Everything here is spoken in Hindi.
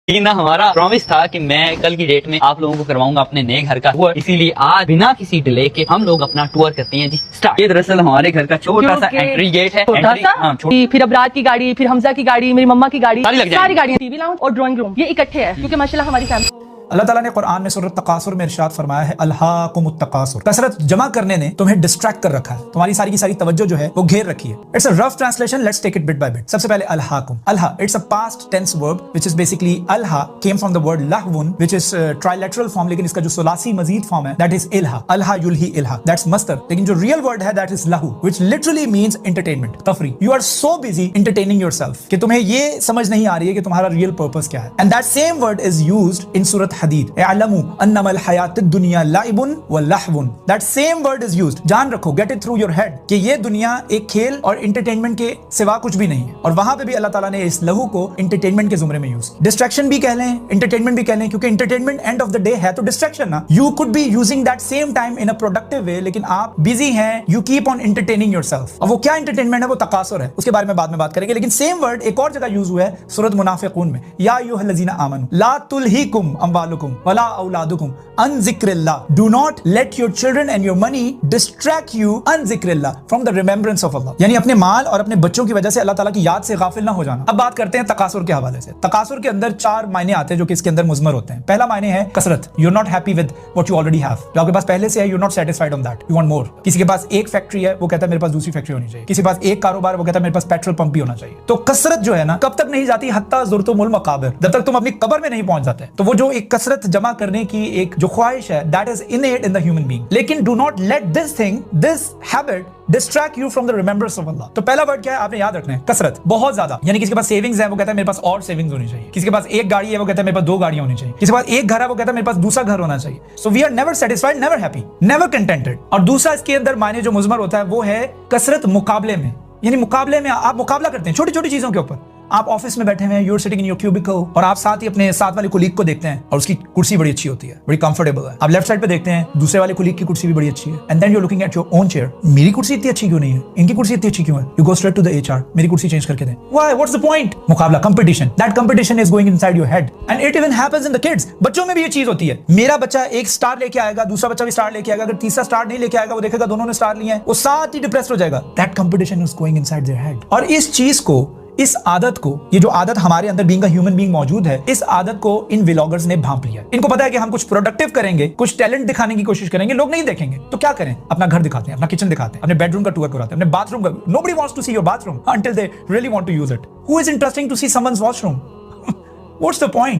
लेकिन ना हमारा प्रॉमिस था कि मैं कल की डेट में आप लोगों को करवाऊंगा अपने नए घर का टूर, इसीलिए आज बिना किसी डिले के हम लोग अपना टूर करते हैं जी स्टार्ट। ये दरअसल हमारे घर का छोटा सा एंट्री गेट है। फिर अबरार की गाड़ी, फिर हमजा की गाड़ी, मेरी मम्मा की गाड़ी, सारी गाड़ियां, टीवी लाउंज और ड्राइंग रूम ये इकट्ठे है क्योंकि माशाल्लाह हमारी फैमिली। अल्लाह ताला ने कुरान में सूरत तकासुर में इरशाद फरमाया है अल्हाकुमुत तकासुर। कसरत जमा करने ने तुम्हें डिस्ट्रैक्ट कर रखा है, तुम्हारी सारी की सारी तवज्जो जो है वो घेर रखी है। It's a rough translation, let's take it bit by bit. सबसे पहले अल्हाकुम, अल्हा it's a past tense verb which is basically अल्हा केम फ्रॉम द वर्ड लहवुन व्हिच इज ट्राइलेटरल फॉर्म, लेकिन इसका जो सुलासी मजीद फॉर्म है दैट इज इल्हा, अल्हा युल्ही इल्हा, दैट्स मस्तर। लेकिन जो रियल वर्ड है दैट इज लहू व्हिच लिटरली मींस एंटरटेनमेंट, तफरी। You are so busy entertaining yourself कि तुम्हें ये समझ नहीं आ रही है कि तुम्हारा रियल पर्पस क्या है। And that same word is used in सूरत हदीद अन्नमल हयातुद दुनिया लाइबुन व लहवुन। That same word is used, जान रखो, get it through your head कि ये दुनिया एक खेल और एंटरटेनमेंट के सिवा कुछ भी नहीं है। और वहां पे भी अल्लाह ताला ने इस लहू को एंटरटेनमेंट के जुमरे में यूज, डिस्ट्रैक्शन भी कह लें, एंटरटेनमेंट भी कह लें, क्योंकि entertainment end of the day है तो डिस्ट्रैक्शन ना। You could be using that same time in a productive way, लेकिन आप बिजी हैं, you keep on entertaining yourself. अब वो क्या एंटरटेनमेंट है, वो तकासुर है, उसके बारे में बाद में बात करेंगे। लेकिन सेम वर्ड एक और जगह यूज हुआ है सूरत मुनाफिकून में, या अय्युहल्लज़ीना आमनू ला तुल्हिकुम अमवालुकुम वला औलादुकुम अन ज़िक्रिल्लाह, do not let your children and your money distract you अन ज़िक्रिल्लाह, from the remembrance of Allah. यानी अपने माल और अपने बच्चों की वजह से अल्लाह ताला की याद से गाफिल ना हो जाना। अब बात करते हैं तकासुर के हवाले से। तकासुर के अंदर चार मायने आते हैं जो कि इसके अंदर मुज़मर होते हैं। पहला मायने है कसरत, you are not happy with what you already have, जो आपके पास पहले से है, you are not satisfied on that, you want more. किसी के पास एक फैक्ट्री है, वो कहता है मेरे पास दूसरी फैक्ट्री होनी चाहिए। किसी के पास एक कारोबार, वो कहता है मेरे पास पेट्रोल पंप भी होना चाहिए। तो कसरत जो है ना, कब तक नहीं जाती, हत्ता ज़ुरतुमुल मकाबिर, जब तक तुम अपनी कब्र में नहीं पहुंच जाते। तो वो जो एक कसरत जमा करने की एक जो ख्वाहिश है, that is innate in the human being, लेकिन do not let this thing, this habit distract you from the remembrance of Allah। तो पहला वर्ड क्या है, आपने याद रखना है, कसरत, बहुत ज्यादा। यानी किसी के पास सेविंग्स है, वो कहता है मेरे पास और सेविंग्स होनी चाहिए। किसी के पास एक गाड़ी है, वो कहता है मेरे पास दो गाड़ियां होनी चाहिए। किसी के पास एक घर है, वो कहता है मेरे पास दूसरा घर होना चाहिए। So we are never satisfied, never happy, never contented। और दूसरा इसके अंदर मायने जो मुज़मर होता है वो है कसरत मुकाबले में, यानी मुकाबले में आप मुकाबला करते हैं छोटी छोटी चीजों के ऊपर। आप ऑफिस में बैठे हुए हैं, you're sitting in your cubicle, और आप साथ ही अपने साथ वाले कुलीग को देखते हैं और उसकी कुर्सी बड़ी अच्छी होती है, बड़ी कंफर्टेबल है। आप लेफ्ट साइड पे देखते हैं, दूसरे वाले कुलीग की कुर्सी भी बड़ी अच्छी है, and then you are looking at your own chair, मेरी कुर्सी इतनी अच्छी क्यों नहीं है, इनकी कुर्सी इतनी अच्छी क्यों है। You go straight to the HR, मेरी कुर्सी चेंज करके दें। व्हाई, व्हाट्स द पॉइंट, मुकाबला, competition. That competition is going inside your head and it even happens in the kids. बच्चों में भी ये चीज होती है, मेरा बच्चा एक स्टार लेके आएगा, दूसरा बच्चा भी स्टार लेके आएगा, अगर तीसरा स्टार नहीं लेके आएगा, वो देखेगा दोनों ने स्टार लिए हैं, वो साथ ही डिप्रेस्ड हो जाएगा। That competition is going inside their head. और इस चीज को, इस आदत को, ये जो आदत हमारे अंदर बीइंग अ ह्यूमन बीइंग मौजूद है, इस आदत को इन व्लॉगर्स ने भांप लिया। इनको पता है कि हम कुछ प्रोडक्टिव करेंगे, कुछ टैलेंट दिखाने की कोशिश करेंगे, लोग नहीं देखेंगे, तो क्या करें, अपना घर दिखाते हैं, अपना किचन दिखाते हैं, अपने बेडरूम का टूर कराते हैं, अपने बाथरूम का। Nobody wants to see your bathroom until they really want to use it. Who is interesting to see someone's washroom? What's the point?